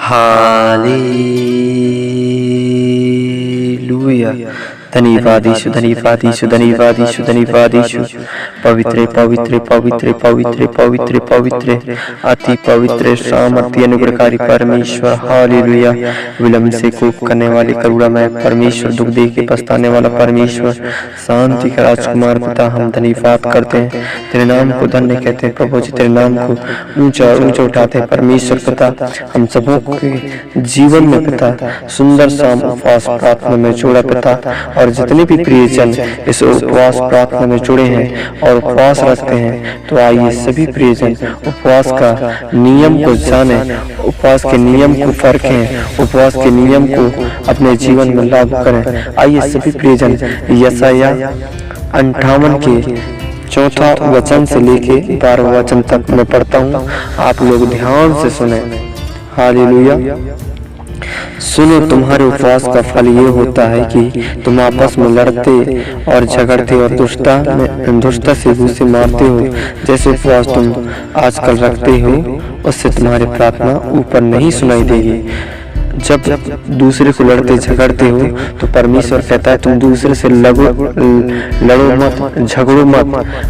Hallelujah. धन्यवादीशु धन्यवादीशु धन्यवादीशु धन्यवादीशु। पवित्र पवित्र पवित्र पवित्र पवित्र पवित्र अति पवित्र सामर्थ्य अनुग्रहकारी परमेश्वर। हालेलुया। विलंब से कोप करने वाले करुणामय परमेश्वर, दुख दे के पछताने वाला परमेश्वर, शांति का राजकुमार पिता, हम धन्यवाद करते हैं, तेरे नाम को धन्य कहते हैं प्रभु जी, तेरे नाम को ऊंचा ऊंचा उठाते हैं परमेश्वर पिता। हम सबों के जीवन में पिता सुंदर सा उपवास प्रार्थना में जोड़ा पिता, और जितने भी प्रियजन इस उपवास प्रार्थना में जुड़े हैं और उपवास रखते हैं, तो आइए सभी प्रियजन उपवास का नियम को जाने, उपवास के नियम को परखें, उपवास के नियम को अपने जीवन में लागू करें। आइए सभी प्रियजन यशायाह 58 के 4 वचन से लेके 12 वचन तक मैं पढ़ता हूँ, आप लोग ध्यान से सुने। हालेलुया। सुनो, तुम्हारे उपवास का फल ये होता है कि तुम आपस में लड़ते और झगड़ते और दुष्टता से घूसे मारते हो। जैसे उपवास तुम आजकल रखते हो, उससे तुम्हारी प्रार्थना ऊपर नहीं सुनाई देगी। जब दूसरे को लड़ते झगड़ते हो तो परमेश्वर कहता है तुम दूसरे से लड़ो मत, झगड़ो मत,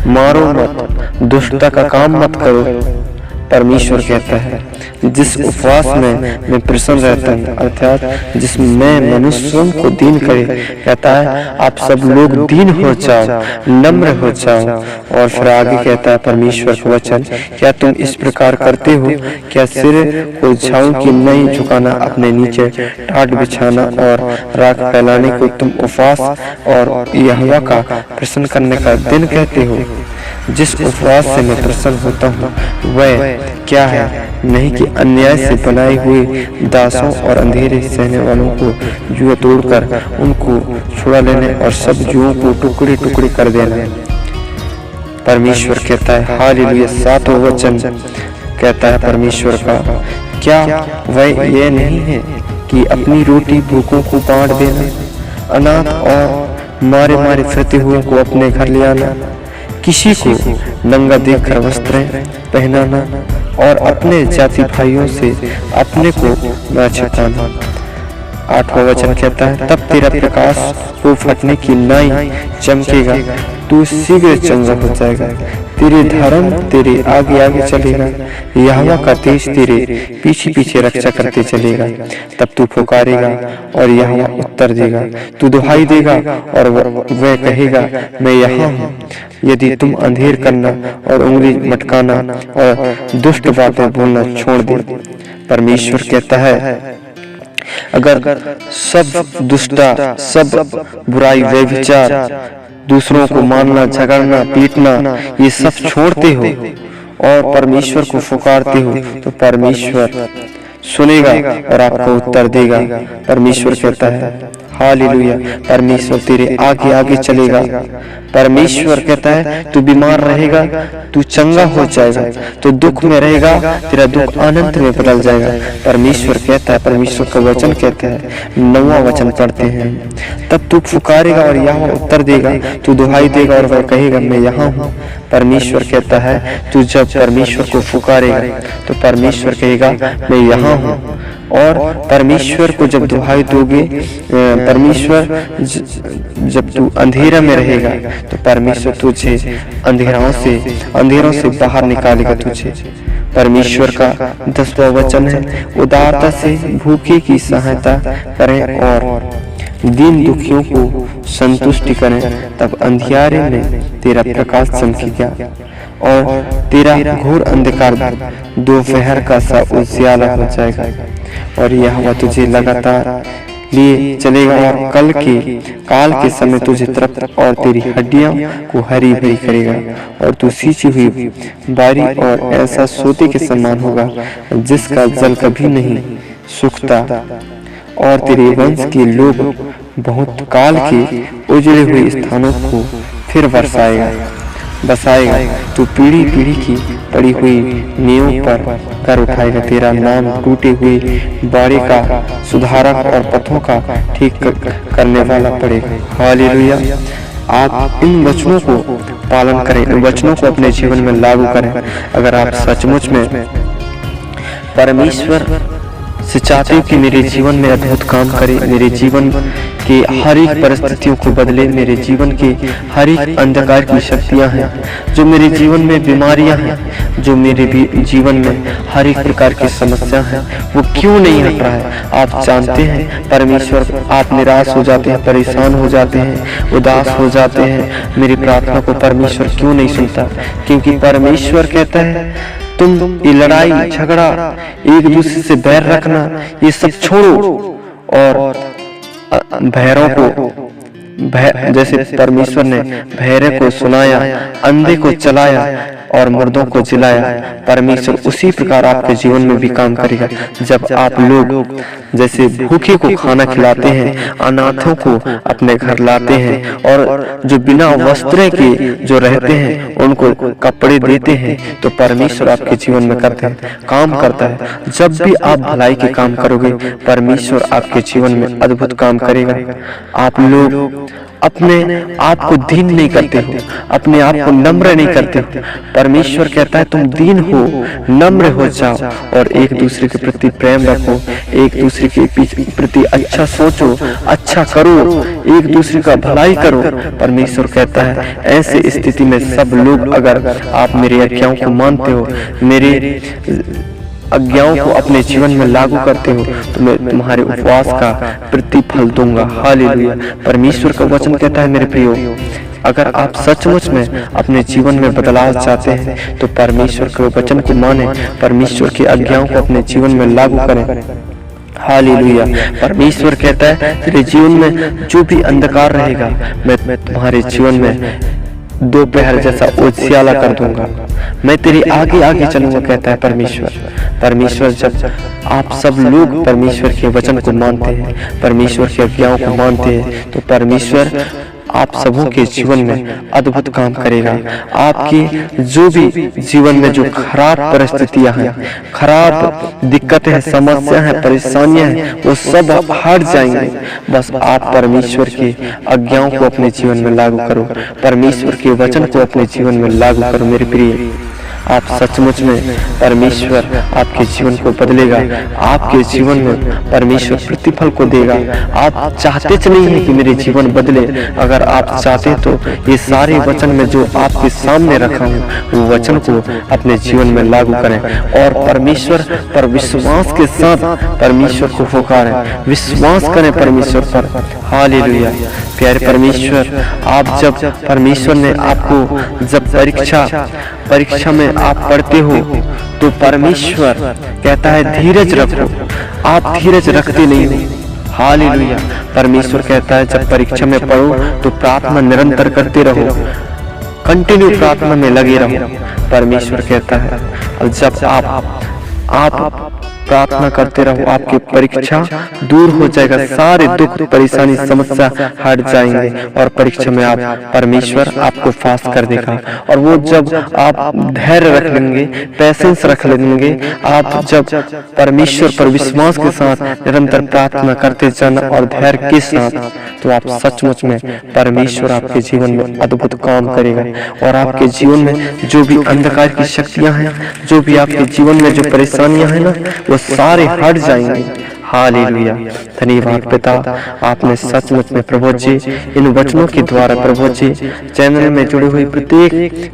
मारो मत, दुष्टता का काम मत करो। परमेश्वर कहता है जिस उपवास में मैं प्रसन्न रहता हूँ, अर्थात जिसमें मनुष्यों को दीन करे, कहता है आप सब लोग दीन हो जाओ, नम्र हो जाओ। और फिर आगे कहता है परमेश्वर का वचन, क्या तुम इस प्रकार करते हो? क्या सिर को झाऊ की नहीं झुकाना, अपने नीचे टाट बिछाना और राख फैलाने को तुम उपवास और यहोवा का प्रसन्न करने का दिन कहते हो? जिस उपवास से मैं प्रसन्न होता हूँ वह क्या है? नहीं कि अन्याय से बनाए हुए दासों और अंधेरे सहने वालों को जुआ तोड़कर उनको छुड़ा लेने और सब जुओं को टुकड़े टुकड़े कर देना। परमेश्वर कहता है हालेलुया। 7वां वचन कहता है परमेश्वर का, क्या वह ये नहीं है कि अपनी रोटी भूखों को बांट देना, अनाथ और मारे मारे फिरते हुए को अपने घर ले आना, किसी को नंगा देखकर वस्त्र पहनाना और अपने जाति भाइयों से अपने को न छिपाना। 8वां वचन कहता है तब तेरा प्रकाश को फटने की नाई चमकेगा, तू शीघ्र चंगा हो जाएगा, तेरे धर्म तेरे आगे आगे चलेगा, यहोवा का तेज तेरे पीछे पीछे रक्षा करते चलेगा। तब तू पुकारेगा और यहोवा उत्तर देगा, तू दुहाई देगा और वह कहेगा मैं यहाँ हूँ। यदि तुम अंधेर करना और उंगली मटकाना और दुष्ट बातें बोलना छोड़ दे, परमेश्वर कहता है अगर सब दुष्टता, सब बुराई, व्यभिचार, दूसरों को मारना, झगड़ना, पीटना, ये सब छोड़ते हो और परमेश्वर को पुकारते हो, तो परमेश्वर सुनेगा और आपको उत्तर देगा। परमेश्वर कहता है हालेलुया। परमेश्वर तेरे आगे आगे चलेगा। परमेश्वर कहता है तू बीमार रहेगा, तू चंगा हो जाएगा, तो दुख में रहेगा, तेरा दुख आनंद में बदल जाएगा। परमेश्वर कहता है, परमेश्वर का वचन कहता है, 9वां वचन पढ़ते हैं, तब तू पुकारेगा और यहोवा उत्तर देगा, तू दुहाई देगा और वह कहेगा मैं यहाँ हूँ। परमेश्वर कहता है तू जब परमेश्वर को पुकारेगा तो परमेश्वर कहेगा मैं यहाँ हूँ। और परमेश्वर को जब दुहाई दोगे, परमेश्वर जब तू अंधेरा में रहेगा तो परमेश्वर तुझे अंधेरों से बाहर निकालेगा तुझे। परमेश्वर का 10वां वचन है उदारता से भूखे की सहायता करें और दीन दुखियों को संतुष्टि करें, तब अंधियारे में तेरा प्रकाश चमकेगा और तेरा घोर अंधकार दोपहर का सा उजियाला हो जाएगा। और यहोवा तुझे लगातार लिए चलेगा और काल के समय तुझे तृप्त और तेरी हड्डियों को हरी भरी करेगा और तू सींची हुई बारी और ऐसा सोते के समान होगा जिसका जल कभी नहीं सूखता। और तेरे वंश के लोग बहुत काल के उजड़े हुए स्थानों को फिर बसाएगा। तू पीढ़ी पीढ़ी की पड़ी हुई नींव पर कर उठाएगा। तेरा नाम टूटे हुए बाड़े का सुधारक और पथों का ठीक करने वाला पड़ेगा। हालेलुया। आप इन वचनों को पालन करें, इन वचनों को अपने जीवन में लागू करें। अगर आप सचमुच में परमेश्वर से चाहते हो कि मेरे जीवन में अद्भुत काम करे, मेरे जीवन के हर एक परिस्थितियों को बदले, मेरे जीवन के हर एक अंधकार की शक्तियां हैं, जो मेरे जीवन में बीमारियां हैं, जो मेरे भी जीवन में हर एक प्रकार की समस्या है, वो क्यों नहीं हट रहा है। आप जानते हैं परमेश्वर, आप निराश हो जाते हैं, परेशान हो जाते हैं, उदास हो जाते हैं। मेरी प्रार्थना को परमेश्वर क्यों नहीं सुनता? क्योंकि परमेश्वर कहता है तुम ये लड़ाई झगड़ा, एक दूसरे से बैर रखना, ये सब छोड़ो और भैरों को जैसे परमेश्वर ने भैरे को सुनाया, अंधे को चलाया और मुर्दों को जिलाया, परमेश्वर उसी प्रकार आपके जीवन में भी काम करेगा। जब आप लोग जैसे भूखे को खाना खिलाते हैं, अनाथों को अपने घर लाते हैं और जो बिना वस्त्र के जो रहते हैं उनको कपड़े देते हैं, तो परमेश्वर आपके जीवन में काम करता है। जब भी आप भलाई के काम करोगे, परमेश्वर आपके जीवन में अद्भुत काम करेगा। आप लोग अपने आप को दीन नहीं करते हो, अपने आप को नम्र नहीं करते हो। परमेश्वर कहता है तुम दीन हो, नम्र हो जाओ और एक दूसरे के प्रति प्रेम रखो, एक दूसरे के प्रति अच्छा सोचो, अच्छा करो, एक दूसरे का भलाई करो। परमेश्वर कहता है ऐसे स्थिति में सब लोग, अगर आप मेरी आज्ञाओं को मानते हो, मेरे आज्ञाओं को अपने जीवन में लागू करते हो, तो मैं तुम्हारे उपवास का प्रतिफल दूंगा। हालेलुया। परमेश्वर का वचन कहता है मेरे प्रियो, अगर आप सचमुच में अपने जीवन में बदलाव चाहते हैं तो परमेश्वर के वचन को माने, परमेश्वर की आज्ञाओं को अपने जीवन में लागू करें। हालेलुया। परमेश्वर कहता है तेरे जीवन में जो भी अंधकार रहेगा, मैं तुम्हारे जीवन में दोपहर जैसा उजियाला कर दूंगा, मैं तेरे आगे आगे चलूंगा, कहता है परमेश्वर। परमेश्वर जब आप सब लोग परमेश्वर के वचन को मानते हैं, परमेश्वर की आज्ञाओं को मानते हैं, तो परमेश्वर आप सबों के जीवन में अद्भुत काम करेगा। आपके जो भी जीवन में जो खराब परिस्थितियां हैं, खराब दिक्कतें हैं, समस्या हैं, परेशानियां हैं, वो सब हट जाएंगे। बस आप परमेश्वर की आज्ञाओं को अपने जीवन में लागू करो, परमेश्वर के वचन को अपने जीवन में लागू करो। मेरे प्रिय, आप सचमुच में परमेश्वर आपके जीवन को बदलेगा, आपके जीवन में परमेश्वर प्रतिफल को देगा। आप चाहते तो नहीं है कि मेरे जीवन बदले, अगर आप चाहते तो ये सारे वचन में जो आपके सामने रखा हूँ, वो वचन को अपने जीवन में लागू करें और परमेश्वर पर विश्वास के साथ परमेश्वर को पुकारें, विश्वास करें परमेश्वर पर। हालेलुया। प्यारे परमेश्वर, आप जब परमेश्वर ने आपको जब परीक्षा में आप पढ़ते हो, तो परमेश्वर कहता है धीरज रखो, आप धीरज रखते नहीं हो। हालेलुया। परमेश्वर कहता है जब परीक्षा में पढ़ो तो प्रार्थना निरंतर करते रहो, कंटिन्यू प्रार्थना में लगे रहो। परमेश्वर कहता है और जब आप प्रार्थना करते रहो, आपकी परीक्षा दूर हो जाएगा, सारे दुख परेशानी समस्या हट जाएंगे और परीक्षा में आप परमेश्वर आपको पास कर देगा। और वो जब आप धैर्य रख लेंगे, पैसेंस रख लेंगे, आप जब परमेश्वर पर विश्वास के साथ निरंतर प्रार्थना करते जाना और धैर्य के साथ, तो आप सचमुच में परमेश्वर आपके जीवन में अद्भुत काम करेगा और आपके जीवन में जो भी अंधकार की शक्तियां हैं, जो भी आपके जीवन में जो परेशानियां हैं ना, वो सारे हट जाएंगे। हालेलुया। धन्यवाद पिता, आपने सचमुच में प्रभु जी इन वचनों के द्वारा प्रभु जी चैनल में जुड़े हुए प्रत्येक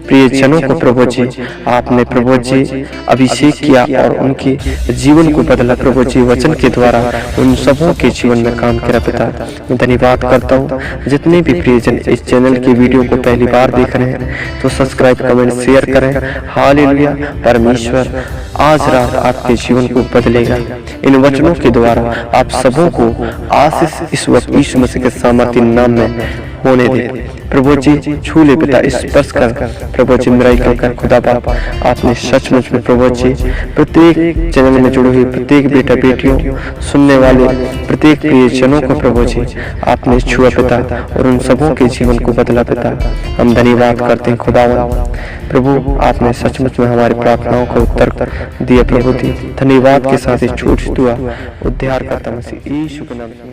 प्रियजनों को प्रभु जी आपने प्रभु जी अभिषेक किया और उनके जीवन को बदला प्रभु जी वचन के द्वारा, उन सबों के जीवन में काम किया पिता। मैं धन्यवाद करता हूँ। जितने भी प्रियजन इस चैनल की वीडियो को पहली बार देख रहे हैं तो सब्सक्राइब कमेंट शेयर करें। हालेलुया। परमेश्वर आज रात आपके जीवन को बदलेगा। इन वचनों के द्वारा आप सबों को आशीष इस वक्त यीशु मसीह के सामर्थ्य नाम में होने दे। प्रभु जी छू ले पिता, स्पर्श कर प्रभु जी, मिराकल कर खुदा बाप। आपने सचमुच में प्रभु जी प्रत्येक चैनल में जुड़े हुए प्रत्येक बेटा बेटियों, सुनने वाले प्रत्येक प्रियजनों को प्रभु जी आपने छुआ पिता और उन सबों के जीवन को बदला पिता। हम धन्यवाद करते हैं खुदावन। प्रभु आपने सचमुच में हमारी प्रार्थनाओं का उत्तर दिया प्रभु जी। धन्यवाद के साथ छोटी दुआ उद्धार करता मसीह यीशु के नाम।